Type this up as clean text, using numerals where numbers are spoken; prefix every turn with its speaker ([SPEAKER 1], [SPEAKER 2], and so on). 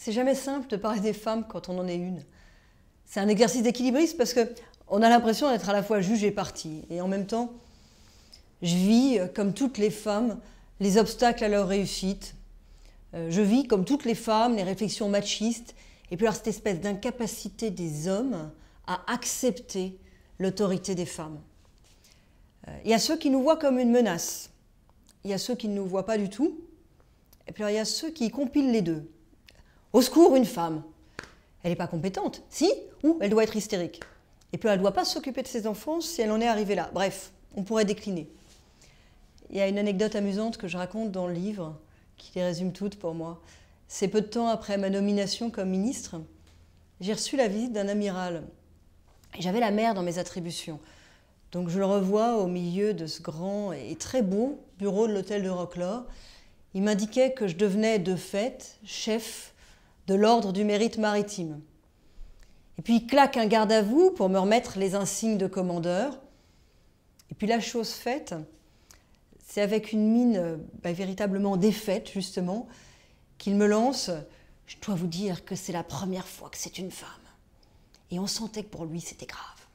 [SPEAKER 1] C'est jamais simple de parler des femmes quand on en est une. C'est un exercice d'équilibrisme parce qu'on a l'impression d'être à la fois juge et partie. Et en même temps, je vis, comme toutes les femmes, les obstacles à leur réussite. Je vis, comme toutes les femmes, les réflexions machistes et puis alors cette espèce d'incapacité des hommes à accepter l'autorité des femmes. Il y a ceux qui nous voient comme une menace. Il y a ceux qui ne nous voient pas du tout. Et puis alors, il y a ceux qui compilent les deux. Au secours, une femme. Elle n'est pas compétente, si, ou elle doit être hystérique. Et puis elle ne doit pas s'occuper de ses enfants si elle en est arrivée là. Bref, on pourrait décliner. Il y a une anecdote amusante que je raconte dans le livre, qui les résume toutes pour moi. C'est peu de temps après ma nomination comme ministre, j'ai reçu la visite d'un amiral. J'avais la mer dans mes attributions. Donc je le revois au milieu de ce grand et très beau bureau de l'hôtel de Roquelaure. Il m'indiquait que je devenais de fait chef de l'ordre du mérite maritime. Et puis il claque un garde à vous pour me remettre les insignes de commandeur. Et puis la chose faite, c'est avec une mine véritablement défaite, justement, qu'il me lance « Je dois vous dire que c'est la première fois que c'est une femme. » Et on sentait que pour lui, c'était grave.